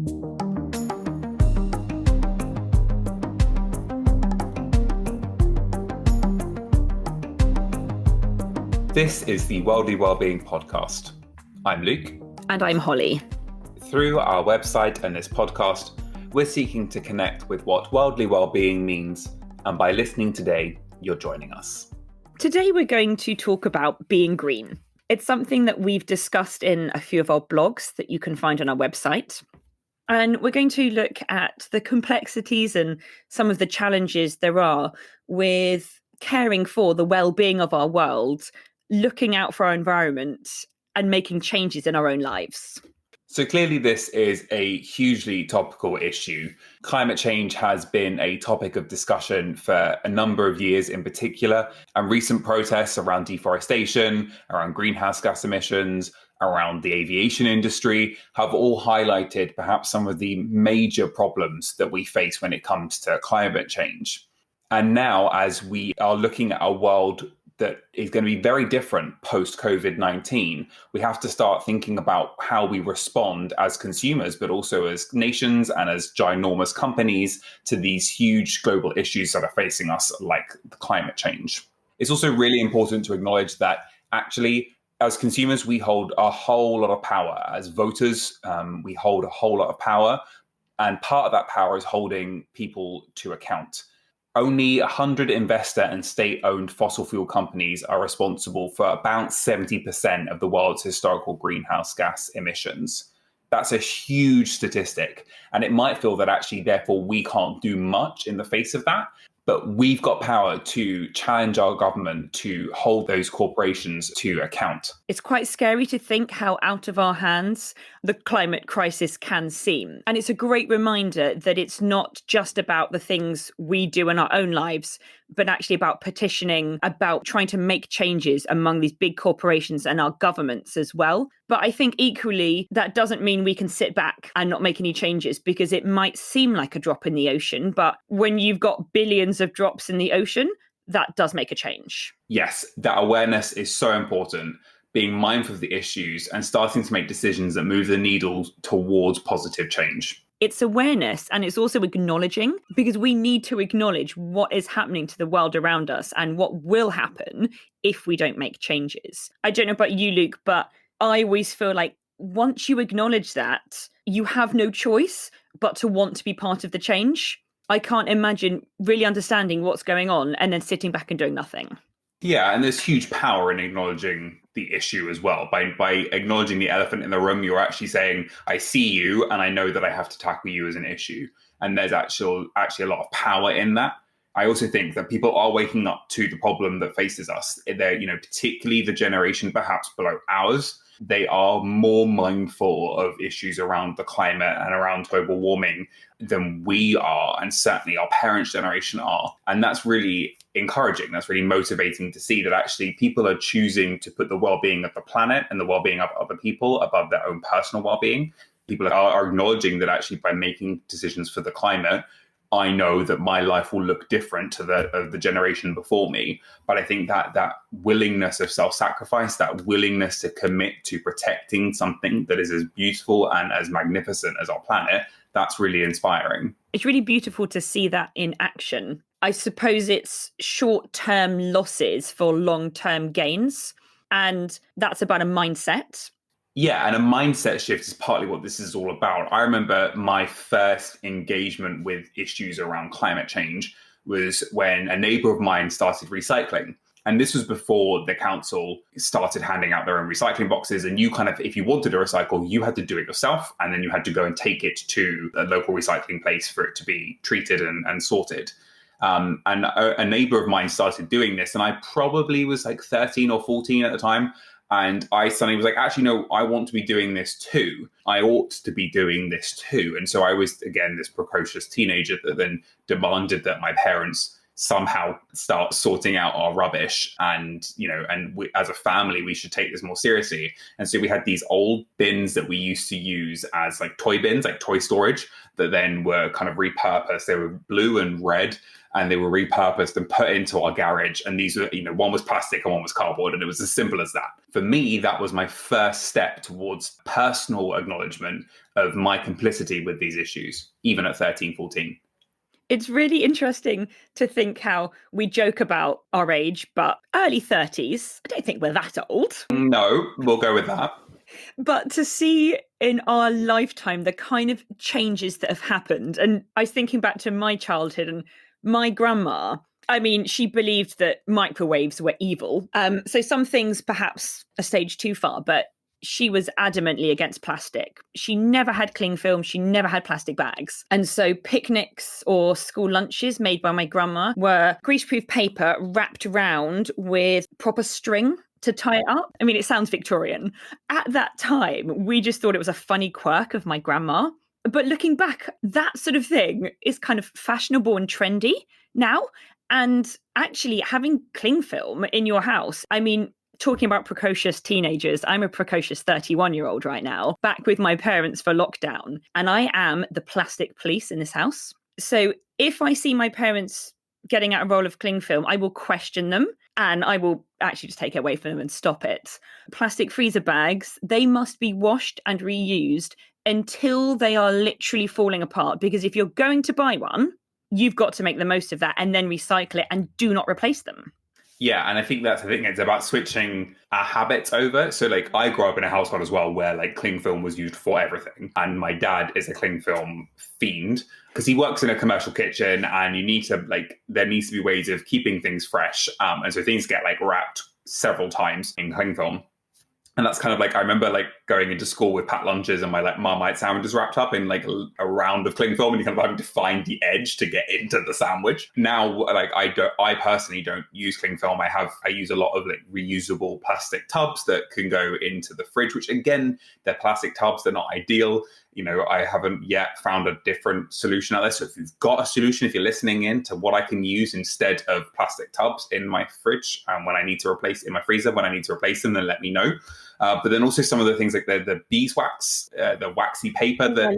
This is the Worldly Wellbeing podcast. I'm Luke. And I'm Holly. Through our website and this podcast, we're seeking to connect with what worldly well-being means, and by listening today, you're joining us. Today we're going to talk about being green. It's something that we've discussed in a few of our blogs that you can find on our website. And we're going to look at the complexities and some of the challenges there are with caring for the well-being of our world, looking out for our environment and making changes in our own lives. So clearly this is a hugely topical issue. Climate change has been a topic of discussion for a number of years in particular, and recent protests around deforestation, around greenhouse gas emissions, around the aviation industry have all highlighted perhaps some of the major problems that we face when it comes to climate change. And now, as we are looking at a world that is going to be very different post-COVID-19, we have to start thinking about how we respond as consumers, but also as nations and as ginormous companies to these huge global issues that are facing us, like climate change. It's also really important to acknowledge that actually, as consumers, we hold a whole lot of power. As voters, we hold a whole lot of power. And part of that power is holding people to account. Only 100 investor and state-owned fossil fuel companies are responsible for about 70% of the world's historical greenhouse gas emissions. That's a huge statistic. And it might feel that actually, therefore, we can't do much in the face of that. But we've got power to challenge our government to hold those corporations to account. It's quite scary to think how out of our hands the climate crisis can seem. And it's a great reminder that it's not just about the things we do in our own lives, but actually about petitioning, about trying to make changes among these big corporations and our governments as well. But I think equally, that doesn't mean we can sit back and not make any changes, because it might seem like a drop in the ocean. But when you've got billions of drops in the ocean, that does make a change. Yes, that awareness is so important. Being mindful of the issues and starting to make decisions that move the needle towards positive change. It's awareness, and it's also acknowledging, because we need to acknowledge what is happening to the world around us and what will happen if we don't make changes. I don't know about you, Luke, but I always feel like once you acknowledge that, you have no choice but to want to be part of the change. I can't imagine really understanding what's going on and then sitting back and doing nothing. Yeah, and there's huge power in acknowledging the issue as well. By acknowledging the elephant in the room, you're actually saying, I see you and I know that I have to tackle you as an issue. And there's actually a lot of power in that. I also think that people are waking up to the problem that faces us. They're, particularly the generation perhaps below ours, they are more mindful of issues around the climate and around global warming than we are, and certainly our parents' generation are. And that's really encouraging. That's really motivating to see that actually people are choosing to put the well-being of the planet and the well-being of other people above their own personal well-being. People are acknowledging that actually by making decisions for the climate, I know that my life will look different to the generation before me. But I think that willingness of self-sacrifice, that willingness to commit to protecting something that is as beautiful and as magnificent as our planet, that's really inspiring. It's really beautiful to see that in action. I suppose it's short-term losses for long-term gains. And that's about a mindset. Yeah, and a mindset shift is partly what this is all about. I remember my first engagement with issues around climate change was when a neighbour of mine started recycling. And this was before the council started handing out their own recycling boxes. And you if you wanted to recycle, you had to do it yourself. And then you had to go and take it to a local recycling place for it to be treated and sorted. And a neighbour of mine started doing this. And I probably was like 13 or 14 at the time. And I suddenly was like, actually, no, I want to be doing this too. I ought to be doing this too. And so I was, again, this precocious teenager that then demanded that my parents somehow start sorting out our rubbish, and we, as a family, we should take this more seriously. And so we had these old bins that we used to use as like toy bins, like toy storage, that then were kind of repurposed. They were blue and red, and they were repurposed and put into our garage. And these were, one was plastic and one was cardboard, and it was as simple as that. For me, that was my first step towards personal acknowledgement of my complicity with these issues, even at 13, 14. It's really interesting to think how we joke about our age, but early 30s, I don't think we're that old. No, we'll go with that. But to see in our lifetime the kind of changes that have happened. And I was thinking back to my childhood, and my grandma, I mean, she believed that microwaves were evil. So some things perhaps a stage too far, but she was adamantly against plastic. She never had cling film. She never had plastic bags. And so picnics or school lunches made by my grandma were greaseproof paper wrapped around with proper string to tie it up. I mean, it sounds Victorian. At that time, we just thought it was a funny quirk of my grandma. But looking back, that sort of thing is kind of fashionable and trendy now. And actually having cling film in your house, I mean, talking about precocious teenagers, I'm a precocious 31-year-old right now, back with my parents for lockdown, and I am the plastic police in this house. So if I see my parents getting out a roll of cling film, I will question them, and I will actually just take it away from them and stop it. Plastic freezer bags, they must be washed and reused until they are literally falling apart, because if you're going to buy one, you've got to make the most of that and then recycle it, and do not replace them. Yeah, and I think that's the thing. It's about switching our habits over. So like I grew up in a household as well where like cling film was used for everything. And my dad is a cling film fiend because he works in a commercial kitchen, and there needs to be ways of keeping things fresh. And so things get like wrapped several times in cling film. And that's kind of like, I remember like going into school with packed lunches and my like Marmite sandwiches wrapped up in like a round of cling film, and you kind of having to find the edge to get into the sandwich. Now, like I personally don't use cling film. I use a lot of like reusable plastic tubs that can go into the fridge, which again, they're plastic tubs. They're not ideal. I haven't yet found a different solution out there. So if you've got a solution, if you're listening in to what I can use instead of plastic tubs in my fridge, when I need to replace in my freezer, when I need to replace them, then let me know. But then also some of the things like the beeswax, the waxy paper that,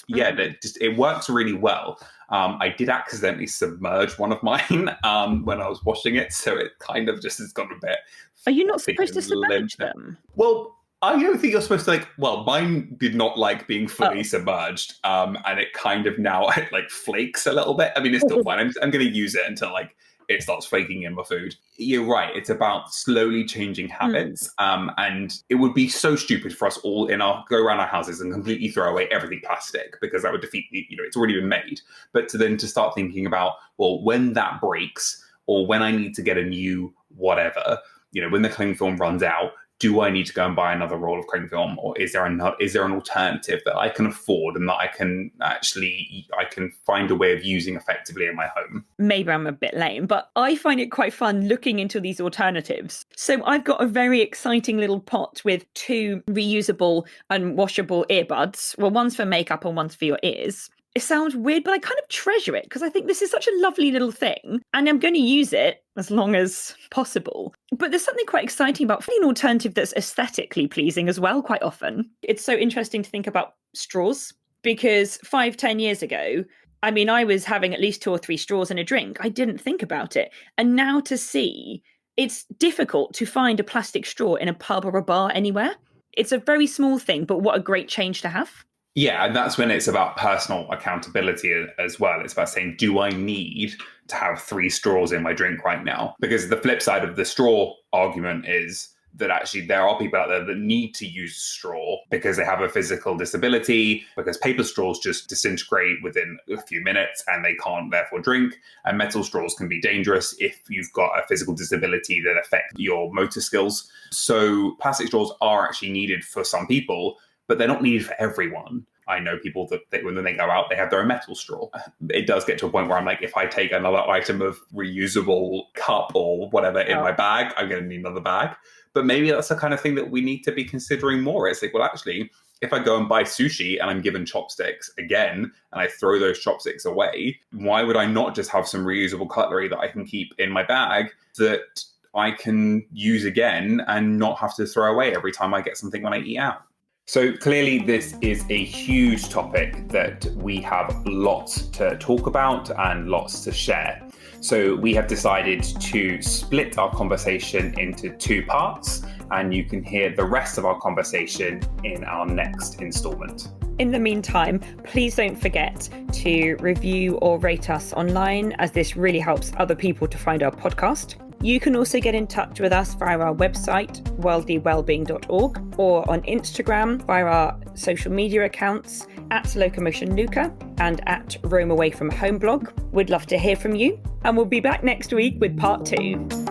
it works really well. I did accidentally submerge one of mine when I was washing it, so it kind of just has got a bit. Are you not supposed to submerge them? Well, I don't think you're supposed to mine did not like being fully submerged. And it kind of now like flakes a little bit. I mean, it's still fine. I'm going to use it until like it starts flaking in my food. You're right. It's about slowly changing habits. And it would be so stupid for us all go around our houses and completely throw away everything plastic, because that would defeat, it's already been made. But to start thinking about, well, when that breaks, or when I need to get a new whatever, when the cling film runs out, do I need to go and buy another roll of cling film, or is there an alternative that I can afford and that I can find a way of using effectively in my home? Maybe I'm a bit lame, but I find it quite fun looking into these alternatives. So I've got a very exciting little pot with 2 reusable and washable earbuds. Well, one's for makeup and one's for your ears. It sounds weird, but I kind of treasure it because I think this is such a lovely little thing, and I'm going to use it as long as possible. But there's something quite exciting about finding an alternative that's aesthetically pleasing as well quite often. It's so interesting to think about straws, because 5-10 years ago, I mean, I was having at least 2 or 3 straws in a drink. I didn't think about it. And now to see, it's difficult to find a plastic straw in a pub or a bar anywhere. It's a very small thing, but what a great change to have. Yeah, and that's when it's about personal accountability as well. It's about saying, do I need to have 3 straws in my drink right now? Because the flip side of the straw argument is that actually there are people out there that need to use straw because they have a physical disability, because paper straws just disintegrate within a few minutes and they can't therefore drink. And metal straws can be dangerous if you've got a physical disability that affect your motor skills. So plastic straws are actually needed for some people, but they're not needed for everyone. I know people that when they go out, they have their own metal straw. It does get to a point where I'm like, if I take another item of reusable cup or whatever in my bag, I'm going to need another bag. But maybe that's the kind of thing that we need to be considering more. It's like, well, actually, If I go and buy sushi and I'm given chopsticks again, and I throw those chopsticks away, why would I not just have some reusable cutlery that I can keep in my bag that I can use again and not have to throw away every time I get something when I eat out? So clearly this is a huge topic that we have lots to talk about and lots to share. So we have decided to split our conversation into 2 parts, and you can hear the rest of our conversation in our next instalment. In the meantime, please don't forget to review or rate us online, as this really helps other people to find our podcast. You can also get in touch with us via our website, worldlywellbeing.org, or on Instagram via our social media accounts @LocomotionLuca and @RoamAwayFromHome blog. We'd love to hear from you, and we'll be back next week with part 2.